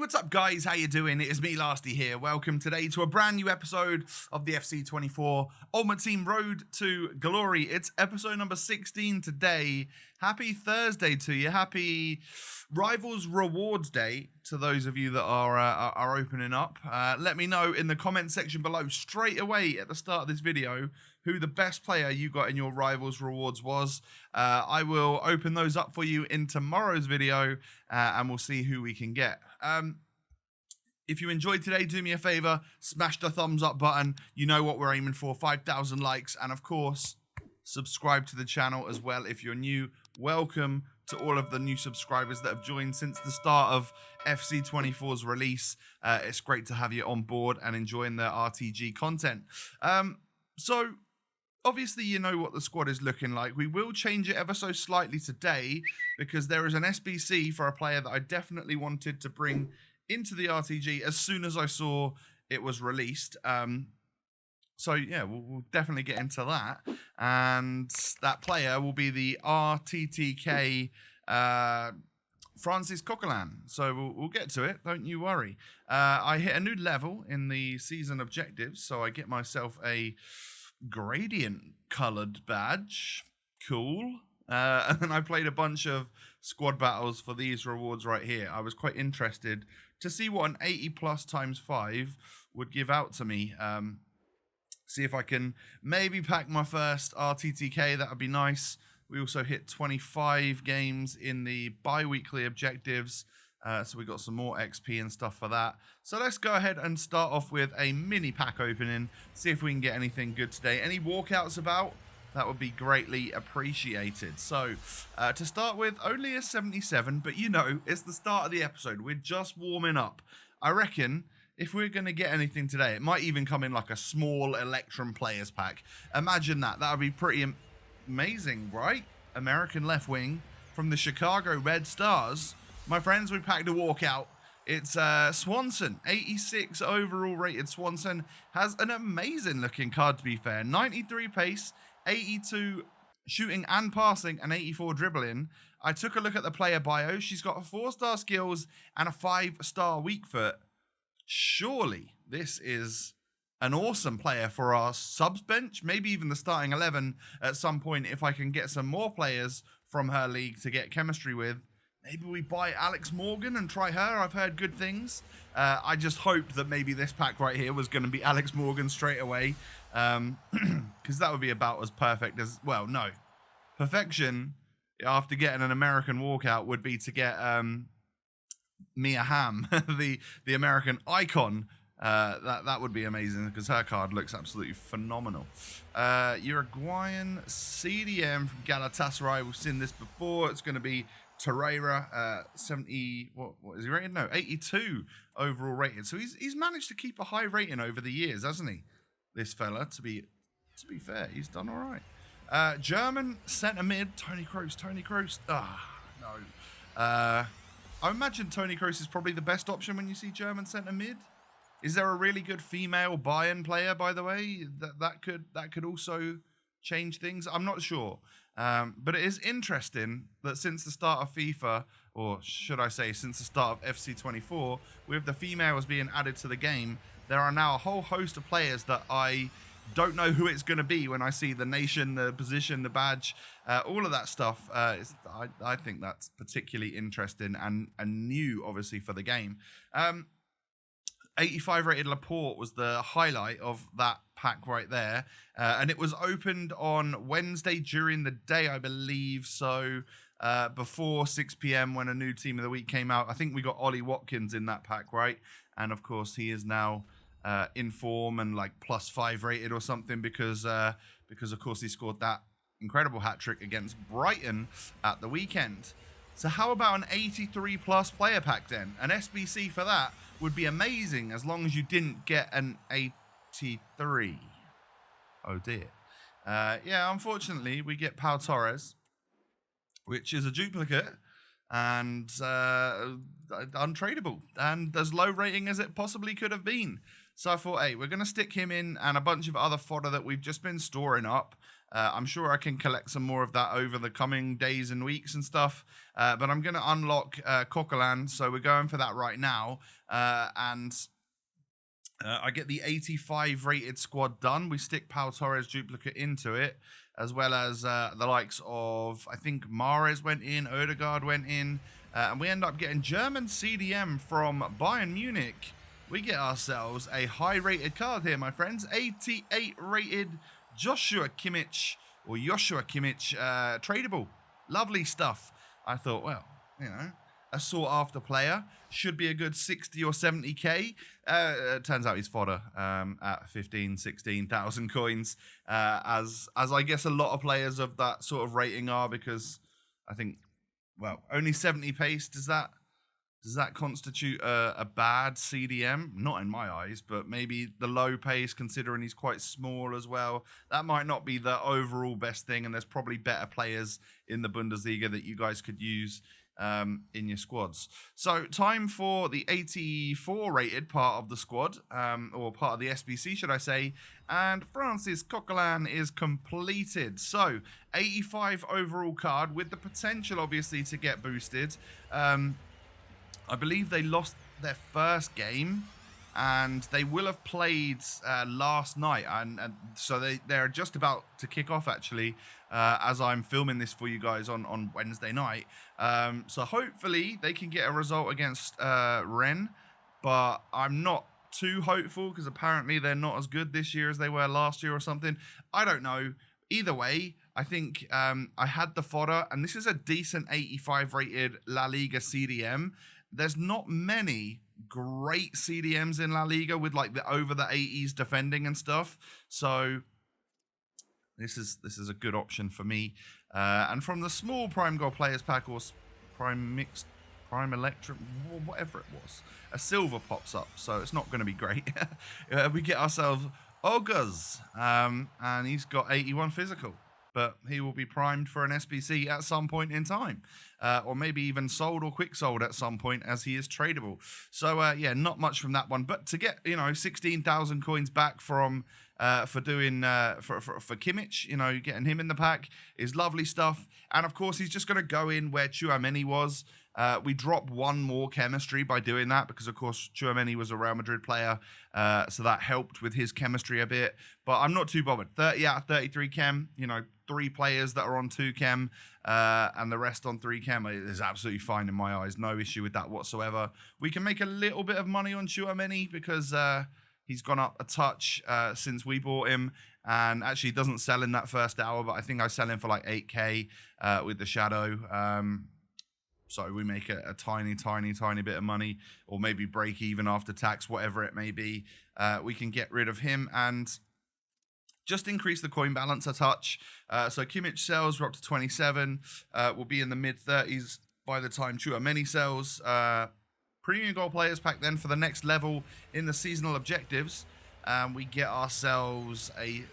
what's up guys, how you doing? It is me, Lasty here. Welcome today to a brand new episode of the FC24 Ultimate Team Road to Glory. It's episode number 16 today. Happy Thursday to you. Happy Rivals Rewards Day to those of you that are opening up. Let me know in the comment section below straight away at the start of this video who the best player you got in your Rivals Rewards was. I will open those up for you in tomorrow's video and we'll see who we can get. If you enjoyed today, do me a favor, smash the thumbs up button. You know what we're aiming for, 5,000 likes. And of course, subscribe to the channel as well if you're new. Welcome to all of the new subscribers that have joined since the start of FC24's release. It's great to have you on board and enjoying the RTG content. So obviously, you know what the squad is looking like. We will change it ever so slightly today because there is an SBC for a player that I definitely wanted to bring into the RTG as soon as I saw it was released. So yeah, we'll definitely get into that. And that player will be the RTTK Francis Coquelin. So we'll get to it, don't you worry. I hit a new level in the season objectives, so I get myself a gradient colored badge. Cool. And then I played a bunch of squad battles for these rewards right here. I was quite interested to see what an 80 plus times 5 would give out to me. See if I can maybe pack my first RTTK. That would be nice. We also hit 25 games in the bi-weekly objectives. So we got some more XP and stuff for that. So let's go ahead and start off with a mini pack opening. See if we can get anything good today. Any walkouts about? That would be greatly appreciated. So to start with, only a 77. But you know, it's the start of the episode. We're just warming up. I reckon if we're going to get anything today, it might even come in like a small Electrum players pack. Imagine that. That would be pretty amazing, right? American left wing from the Chicago Red Stars. My friends, we packed a walkout. It's Swanson, 86 overall rated. Swanson has an amazing looking card, to be fair. 93 pace, 82 shooting and passing, and 84 dribbling. I took a look at the player bio. She's got a 4-star skills and a 5-star weak foot. Surely this is an awesome player for our subs bench, maybe even the starting 11 at some point if I can get some more players from her league to get chemistry with. Maybe we buy Alex Morgan and try her. I've heard good things. I just hoped that maybe this pack right here was going to be Alex Morgan straight away. Because that would be about as perfect as... Well, no. Perfection, after getting an American walkout, would be to get Mia Hamm, the American icon. That would be amazing because her card looks absolutely phenomenal. Uruguayan CDM from Galatasaray. We've seen this before. It's going to be Torreira, 70, what is he rated? No, 82 overall rated. So he's managed to keep a high rating over the years, hasn't he? This fella, to be fair, he's done all right. German centre mid, Tony Kroos. No. I imagine Tony Kroos is probably the best option when you see German centre mid. Is there a really good female Bayern player, by the way, that could also change things? I'm not sure. But it is interesting that since the start of FIFA, or should I say since the start of FC24, with the females being added to the game, there are now a whole host of players that I don't know who it's going to be when I see the nation, the position, the badge, all of that stuff. I think that's particularly interesting and new, obviously, for the game. 85 rated Laporte was the highlight of that pack right there. And it was opened on Wednesday during the day, I believe. So before 6 p.m. when a new team of the week came out. I think we got Ollie Watkins in that pack, right? And of course, he is now in form and like +5 rated or something because of course he scored that incredible hat-trick against Brighton at the weekend. So how about an 83 plus player pack then? An SBC for that would be amazing as long as you didn't get an 83. Oh dear. Yeah, unfortunately, we get Pau Torres, which is a duplicate and untradeable and as low rating as it possibly could have been. So I thought, hey, we're going to stick him in and a bunch of other fodder that we've just been storing up. I'm sure I can collect some more of that over the coming days and weeks and stuff. But I'm going to unlock Coquelin, so we're going for that right now. And I get the 85 rated squad done. We stick Pau Torres duplicate into it, as well as the likes of, I think Mahrez went in, Odegaard went in, and we end up getting German CDM from Bayern Munich. We get ourselves a high rated card here, my friends. 88 rated Joshua Kimmich, tradable. Lovely stuff. I thought, well, you know, a sought after player, should be a good 60 or 70k. Turns out he's fodder at 15, 16,000 coins, as I guess a lot of players of that sort of rating are, because I think, well, only 70 pace, does that constitute a bad CDM? Not in my eyes, but maybe the low pace, considering he's quite small as well, that might not be the overall best thing, and there's probably better players in the Bundesliga that you guys could use in your squads. So time for the 84 rated part of the squad, or part of the SBC, should I say, and Francis Coquelin is completed. So 85 overall card with the potential, obviously, to get boosted. I believe they lost their first game, and they will have played last night, and so they're just about to kick off, actually, as I'm filming this for you guys on Wednesday night. So hopefully they can get a result against Rennes, but I'm not too hopeful, because apparently they're not as good this year as they were last year or something. I don't know. Either way, I think I had the fodder, and this is a decent 85 rated La Liga CDM. There's not many great CDMs in La Liga with like the over the 80s defending and stuff. So this is a good option for me. And from the small Prime Gold Players Pack, or Prime Mixed, Prime Electric, whatever it was, a silver pops up. So it's not going to be great. We get ourselves Oguz, and he's got 81 physical. But he will be primed for an SBC at some point in time, or maybe even sold or quick sold at some point, as he is tradable. So yeah, not much from that one. But to get 16,000 coins back from for doing for Kimmich, getting him in the pack is lovely stuff. And of course, he's just going to go in where Tchouaméni was. We dropped one more chemistry by doing that, because of course Tchouaméni was a Real Madrid player, so that helped with his chemistry a bit. But I'm not too bothered. 30 out of 33 chem, 3 players that are on 2 chem, and the rest on 3 chem is absolutely fine in my eyes. No issue with that whatsoever. We can make a little bit of money on Tchouaméni, because he's gone up a touch since we bought him, and actually doesn't sell in that first hour, but I think I sell him for like 8k with the shadow. So we make a tiny bit of money, or maybe break even after tax, whatever it may be. We can get rid of him and just increase the coin balance a touch. So Kimmich sells, we're up to 27. We'll be in the mid-30s by the time Tchouaméni sells. Premium Gold Players Pack then for the next level in the seasonal objectives. We get ourselves a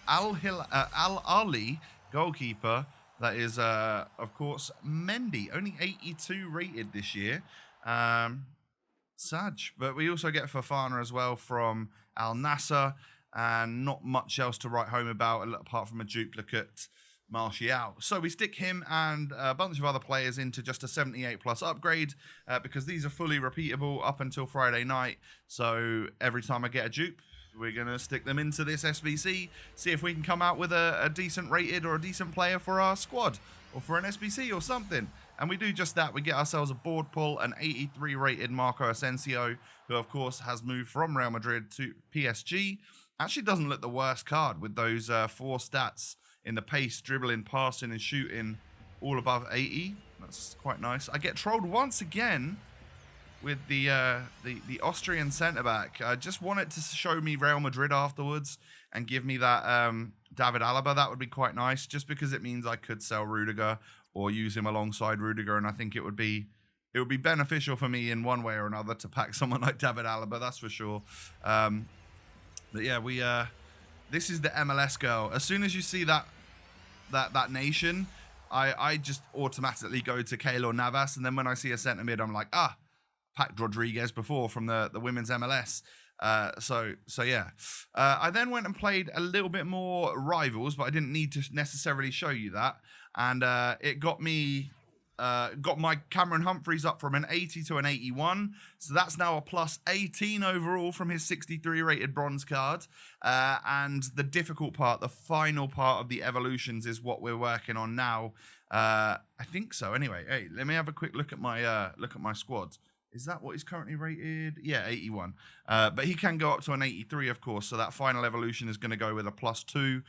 Al-Ali goalkeeper. That is, of course, Mendy. Only 82 rated this year. Sad. But we also get Fofana as well from Al Nassr. And not much else to write home about, apart from a duplicate Martial. So we stick him and a bunch of other players into just a 78 plus upgrade, because these are fully repeatable up until Friday night. So every time I get a dupe, we're going to stick them into this SBC, see if we can come out with a decent rated or a decent player for our squad, or for an SBC or something. And we do just that. We get ourselves a board pull, an 83 rated Marco Asensio, who of course has moved from Real Madrid to PSG. Actually doesn't look the worst card with those 4 stats in the pace, dribbling, passing and shooting, all above 80. That's quite nice. I get trolled once again with the Austrian centre-back. I just want it to show me Real Madrid afterwards and give me that David Alaba. That would be quite nice, just because it means I could sell Rudiger or use him alongside Rudiger, and I think it would be beneficial for me in one way or another to pack someone like David Alaba, that's for sure. But yeah, this is the MLS girl. As soon as you see that nation, I just automatically go to Keylor Navas, and then when I see a centre mid, I'm like, packed Rodriguez before from the women's MLS. So yeah. I then went and played a little bit more Rivals, but I didn't need to necessarily show you that. And it got me, got my Cameron Humphreys up from an 80 to an 81. So that's now a plus 18 overall from his 63 rated bronze card. And the difficult part, the final part of the evolutions is what we're working on now. I think so. Anyway, hey, let me have a quick look at my squads. Is that what he's currently rated? Yeah, 81. But he can go up to an 83, of course. So that final evolution is going to go with a +2.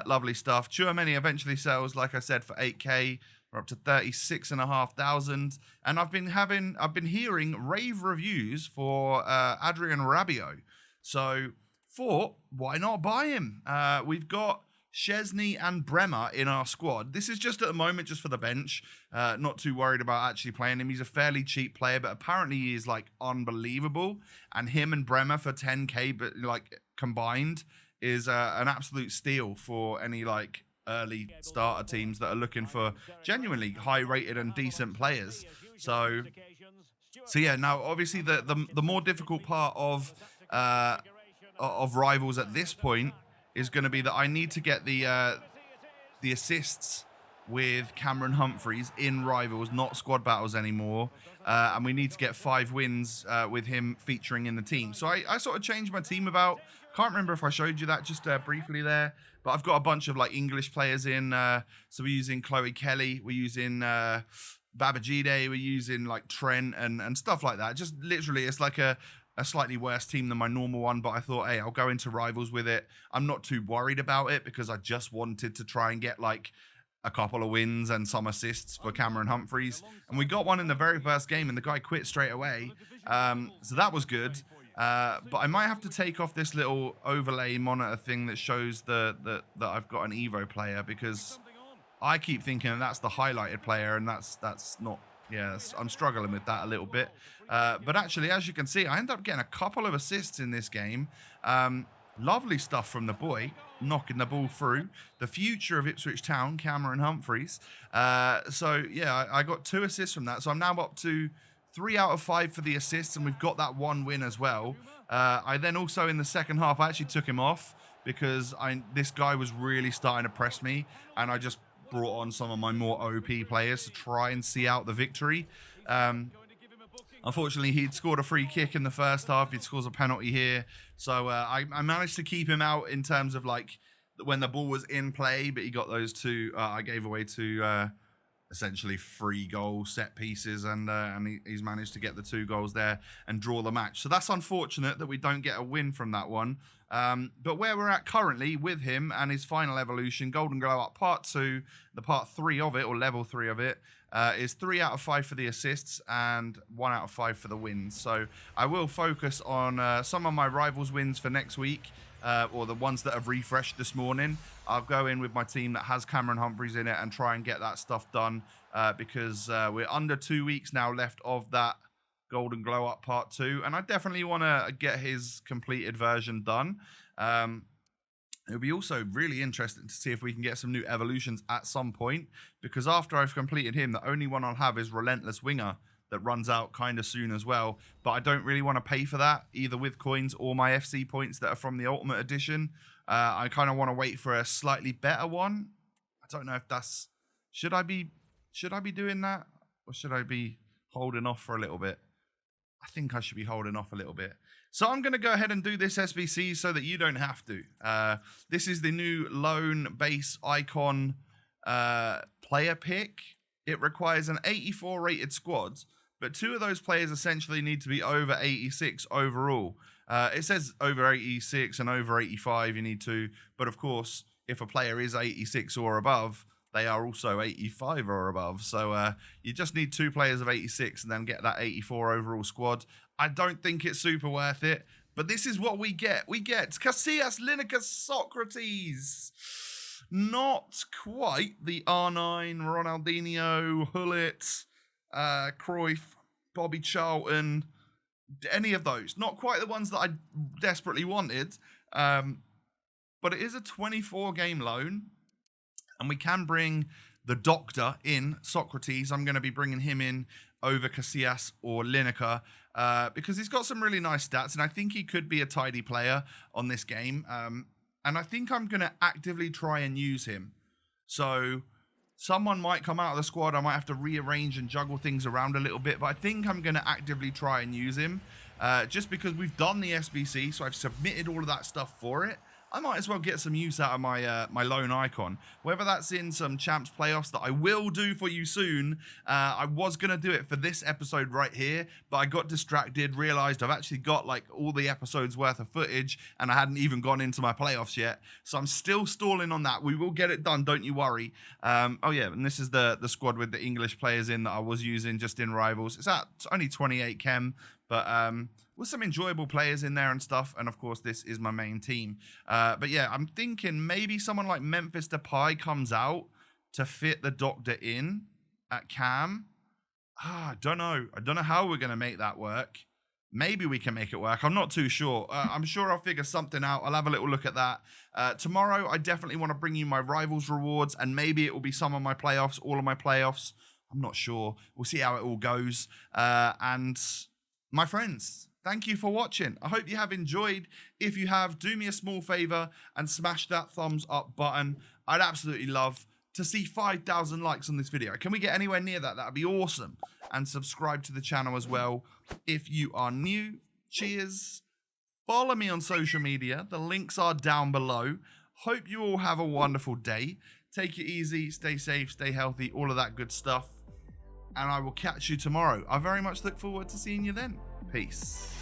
Lovely stuff. Chouameni eventually sells, like I said, for 8K. We're up to 36,500. And I've been hearing rave reviews for Adrien Rabiot. So thought, why not buy him? We've got Szczesny and Bremer in our squad. This is just at the moment, just for the bench. Not too worried about actually playing him. He's a fairly cheap player, but apparently he is like unbelievable. And him and Bremer for 10K, but like combined, is an absolute steal for any like early starter teams that are looking for genuinely high-rated and decent players. So yeah. Now, obviously, the more difficult part of Rivals at this point is going to be that I need to get the assists with Cameron Humphreys in Rivals, not squad battles anymore. And we need to get 5 wins with him featuring in the team. So I sort of changed my team about. Can't remember if I showed you that just briefly there. But I've got a bunch of like English players in. So we're using Chloe Kelly. We're using Babajide. We're using like Trent and stuff like that. Just literally, it's like a slightly worse team than my normal one, but I thought, hey, I'll go into Rivals with it. I'm not too worried about it because I just wanted to try and get like a couple of wins and some assists for Cameron Humphreys. And we got one in the very first game and the guy quit straight away. So that was good. But I might have to take off this little overlay monitor thing that shows that I've got an Evo player, because I keep thinking that's the highlighted player, and that's not. Yeah, I'm struggling with that a little bit. But actually, as you can see, I ended up getting a couple of assists in this game. Lovely stuff from the boy, knocking the ball through. The future of Ipswich Town, Cameron Humphreys. So, yeah, I got 2 assists from that. So I'm now up to 3 out of 5 for the assists, and we've got that 1 win as well. I then also, in the second half, I actually took him off because this guy was really starting to press me, and I just brought on some of my more OP players to try and see out the victory. Unfortunately, he'd scored a free kick in the first half. He'd scores a penalty here. So I managed to keep him out in terms of like when the ball was in play, but he got those 2. I gave away 2 essentially 3 goal set pieces, and he's managed to get the 2 goals there and draw the match. So that's unfortunate that we don't get a win from that one. But where we're at currently with him and his final evolution, Golden Glow Up Part 2, the Part 3 of it, or Level 3 of it, is 3 out of 5 for the assists and 1 out of 5 for the wins. So I will focus on some of my Rivals wins for next week, or the ones that have refreshed this morning. I'll go in with my team that has Cameron Humphreys in it and try and get that stuff done, because we're under 2 weeks now left of that Golden Glow Up Part 2, and I definitely want to get his completed version done. It'll be also really interesting to see if we can get some new evolutions at some point, because after I've completed him, the only one I'll have is Relentless Winger, that runs out kind of soon as well. But I don't really want to pay for that, either with coins or my FC points that are from the Ultimate Edition. I kind of want to wait for a slightly better one. I don't know if that's... Should I be doing that? Or should I be holding off for a little bit? I think I should be holding off a little bit. So I'm going to go ahead and do this SBC so that you don't have to. This is the new Lone Base Icon player pick. It requires an 84 rated squad, but 2 of those players essentially need to be over 86 overall. It says over 86 and over 85 you need to, but of course, if a player is 86 or above, they are also 85 or above. So you just need 2 players of 86 and then get that 84 overall squad. I don't think it's super worth it, but this is what we get. We get Casillas, Lineker, Socrates. Not quite the R9, Ronaldinho, Hullet, Cruyff, Bobby Charlton, any of those. Not quite the ones that I desperately wanted, but it is a 24-game loan, and we can bring the Doctor in, Socrates. I'm going to be bringing him in over Casillas or Lineker. because he's got some really nice stats, and I think he could be a tidy player on this game. And I think I'm going to actively try and use him. So someone might come out of the squad. I might have to rearrange and juggle things around a little bit, but I think I'm going to actively try and use him just because we've done the SBC, so I've submitted all of that stuff for it. I might as well get some use out of my my lone icon, whether that's in some champs playoffs that I will do for you soon. I was going to do it for this episode right here, but I got distracted, realized I've actually got like all the episodes worth of footage and I hadn't even gone into my playoffs yet. So I'm still stalling on that. We will get it done, don't you worry. Oh yeah, and this is the squad with the English players in that I was using just in Rivals. It's only 28 chem, but with some enjoyable players in there and stuff, and of course this is my main team. But yeah, I'm thinking maybe someone like Memphis Depay comes out to fit the Doctor in at cam. I don't know how we're going to make that work. Maybe we can make it work. I'm not too sure. I'm sure I'll figure something out. I'll have a little look at that. Tomorrow, I definitely want to bring you my Rivals rewards, and maybe it will be some of my playoffs, all of my playoffs. I'm not sure. We'll see how it all goes. And my friends, thank you for watching. I hope you have enjoyed. If you have, do me a small favor and smash that thumbs up button. I'd absolutely love to see 5,000 likes on this video. Can we get anywhere near that? That'd be awesome. And subscribe to the channel as well if you are new. Cheers. Follow me on social media. The links are down below. Hope you all have a wonderful day. Take it easy, stay safe, stay healthy, all of that good stuff. And I will catch you tomorrow. I very much look forward to seeing you then. Peace.